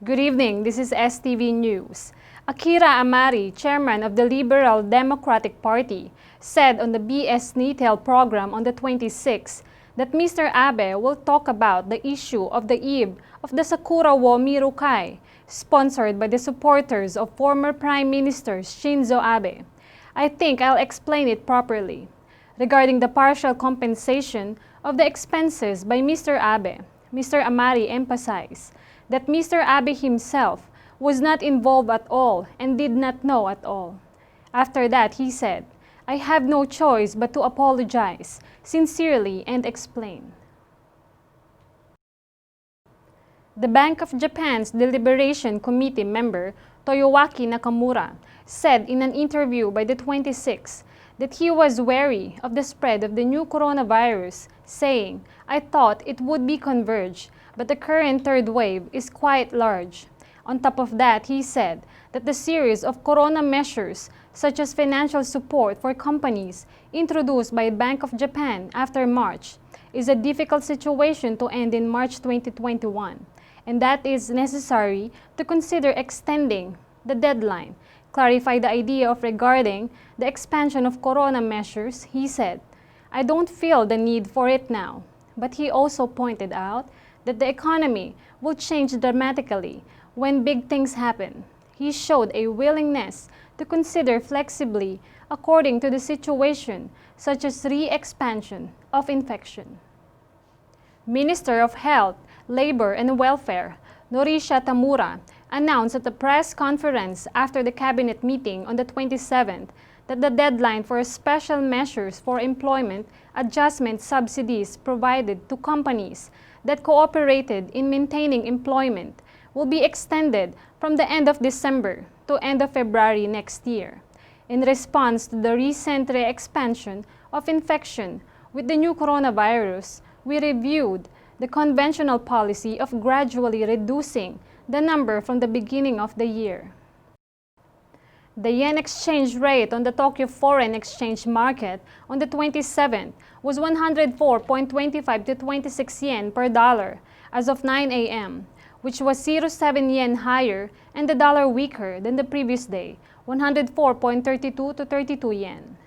Good evening, this is STV News. Akira Amari, chairman of the Liberal Democratic Party, said on the BS Nitel program on the 26th that Mr. Abe will talk about the issue of the eve of the Sakura wo Mirukai, sponsored by the supporters of former Prime Minister Shinzo Abe. I think I'll explain it properly. Regarding the partial compensation of the expenses by Mr. Abe, Mr. Amari emphasized that Mr. Abe himself was not involved at all and did not know at all. After that, he said, "I have no choice but to apologize sincerely and explain." The Bank of Japan's Deliberation Committee member Toyoaki Nakamura said in an interview by the 26th that he was wary of the spread of the new coronavirus, saying, "I thought it would be converged, but the current third wave is quite large." On top of that, he said that the series of corona measures, such as financial support for companies introduced by Bank of Japan after March, is a difficult situation to end in March 2021, and that is necessary to consider extending the deadline. Clarify the idea of regarding the expansion of corona measures, he said, "I don't feel the need for it now." But he also pointed out that the economy will change dramatically when big things happen. He showed a willingness to consider flexibly according to the situation, such as re-expansion of infection. Minister of Health, Labor and Welfare, Norisha Tamura, announced at a press conference after the cabinet meeting on the 27th that the deadline for special measures for employment adjustment subsidies provided to companies that cooperated in maintaining employment will be extended from the end of December to end of February next year. In response to the recent re-expansion of infection with the new coronavirus, we reviewed the conventional policy of gradually reducing the number from the beginning of the year. The yen exchange rate on the Tokyo Foreign Exchange Market on the 27th was 104.25 to 26 yen per dollar as of 9 a.m., which was 0.7 yen higher and the dollar weaker than the previous day, 104.32 to 32 yen.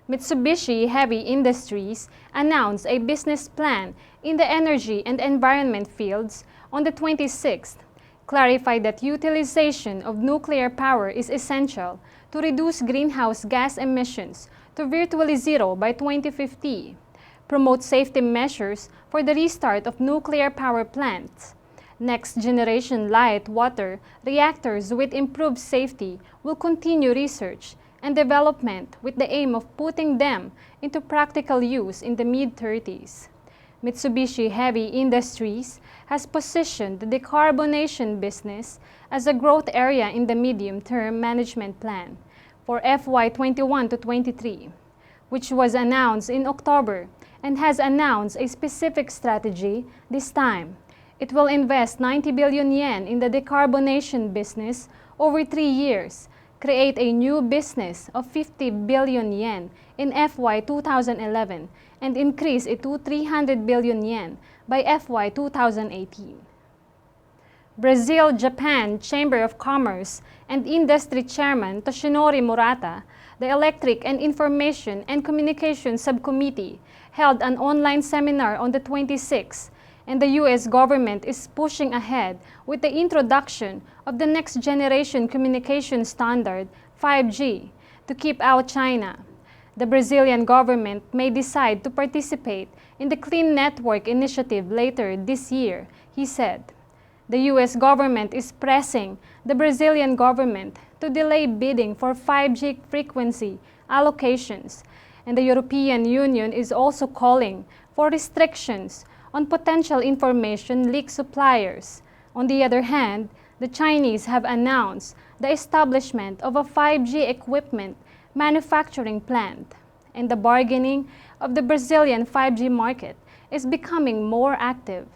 Mitsubishi Heavy Industries announced a business plan in the energy and environment fields on the 26th, clarified that utilization of nuclear power is essential to reduce greenhouse gas emissions to virtually zero by 2050, promote safety measures for the restart of nuclear power plants. Next-generation light water reactors with improved safety will continue research and development with the aim of putting them into practical use in the mid-30s. Mitsubishi Heavy Industries has positioned the decarbonization business as a growth area in the medium-term management plan for FY 21 to 23, which was announced in October and has announced a specific strategy this time. It will invest 90 billion yen in the decarbonization business over 3 years, create a new business of 50 billion yen in FY 2011, and increase it to 300 billion yen by FY 2018. Brazil-Japan Chamber of Commerce and Industry Chairman Toshinori Murata, the Electric and Information and Communication Subcommittee, held an online seminar on the 26th, and the U.S. government is pushing ahead with the introduction of the next-generation communication standard, 5G, to keep out China. The Brazilian government may decide to participate in the Clean Network Initiative later this year, he said. The U.S. government is pressing the Brazilian government to delay bidding for 5G frequency allocations, and the European Union is also calling for restrictions on potential information leak suppliers. On the other hand, the Chinese have announced the establishment of a 5G equipment manufacturing plant, and the bargaining of the Brazilian 5G market is becoming more active.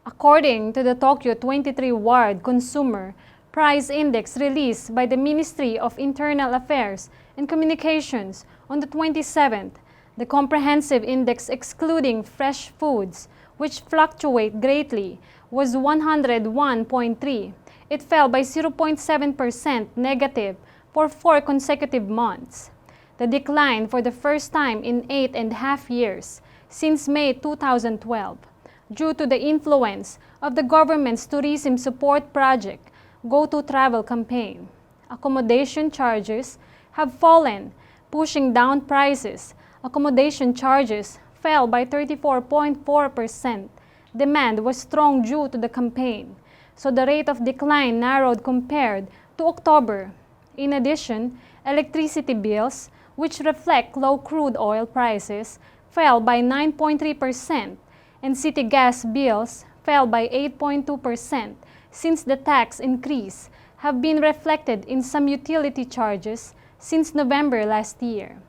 According to the Tokyo 23 Ward Consumer Price Index released by the Ministry of Internal Affairs and Communications on the 27th, The comprehensive index excluding fresh foods, which fluctuate greatly, was 101.3. It fell by 0.7% negative for 4 consecutive months. The decline for the first time in 8.5 years since May 2012, due to the influence of the government's tourism support project, Go to Travel campaign. Accommodation charges have fallen, pushing down prices. Accommodation charges fell by 34.4%. Demand was strong due to the campaign, so the rate of decline narrowed compared to October. In addition, electricity bills, which reflect low crude oil prices, fell by 9.3%, and city gas bills fell by 8.2% since the tax increase have been reflected in some utility charges since November last year.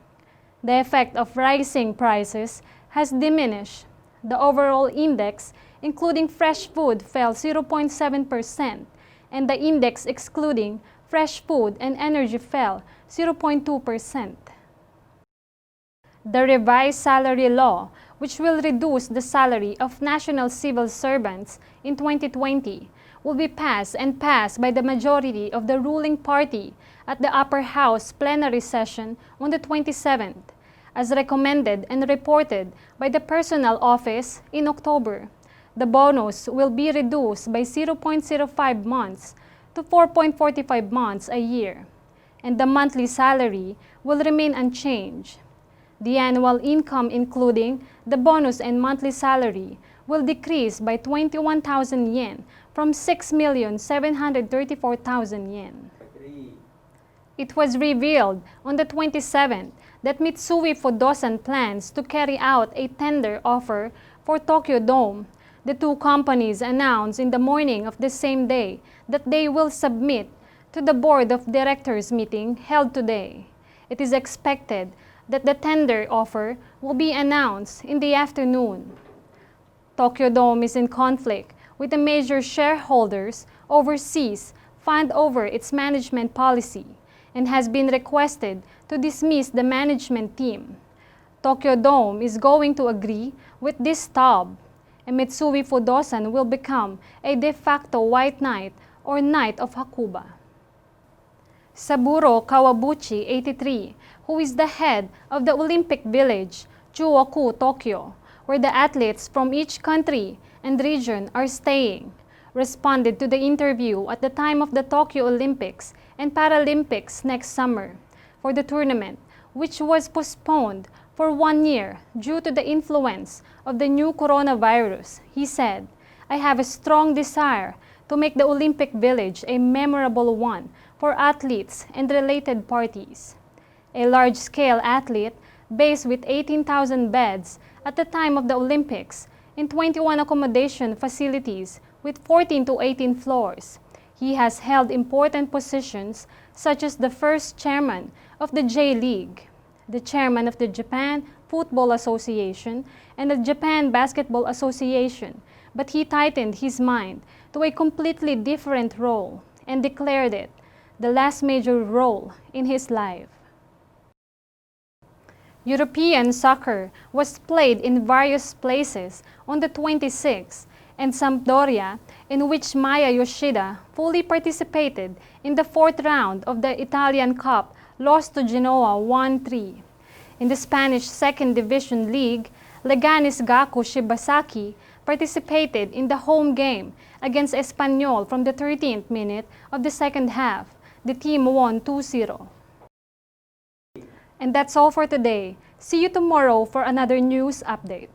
The effect of rising prices has diminished. The overall index, including fresh food, fell 0.7%, and the index excluding fresh food and energy fell 0.2%. The revised salary law, which will reduce the salary of national civil servants in 2020, will be passed by the majority of the ruling party at the Upper House plenary session on the 27th, as recommended and reported by the Personnel Office in October. The bonus will be reduced by 0.05 months to 4.45 months a year, and the monthly salary will remain unchanged. The annual income, including the bonus and monthly salary, will decrease by 21,000 yen from 6,734,000 yen. It was revealed on the 27th that MITSUI FUDOSAN plans to carry out a tender offer for Tokyo Dome. The two companies announced in the morning of the same day that they will submit to the Board of Directors meeting held today. It is expected that the tender offer will be announced in the afternoon. Tokyo Dome is in conflict with the major shareholders overseas fund over its management policy and has been requested to dismiss the management team. Tokyo Dome is going to agree with this stub, and MITSUI FUDOSAN will become a de facto white knight or knight of Hakuba. Saburo Kawabuchi, 83, who is the head of the Olympic Village, Chuoku, Tokyo, where the athletes from each country and region are staying, responded to the interview at the time of the Tokyo Olympics and Paralympics next summer for the tournament, which was postponed for 1 year due to the influence of the new coronavirus. He said, "I have a strong desire to make the Olympic Village a memorable one for athletes and related parties." A large-scale athlete base with 18,000 beds at the time of the Olympics in 21 accommodation facilities with 14 to 18 floors. He has held important positions such as the first chairman of the J-League, the chairman of the Japan Football Association, and the Japan Basketball Association, but he tightened his mind to a completely different role and declared it the last major role in his life. European soccer was played in various places on the 26th, and SAMPDORIA, in which Maya Yoshida fully participated in the 4th round of the Italian Cup, lost to Genoa 1-3. In the Spanish 2nd Division League, Leganes Gaku Shibasaki participated in the home game against Espanyol from the 13th minute of the second half. The team won 2-0. And that's all for today. See you tomorrow for another news update.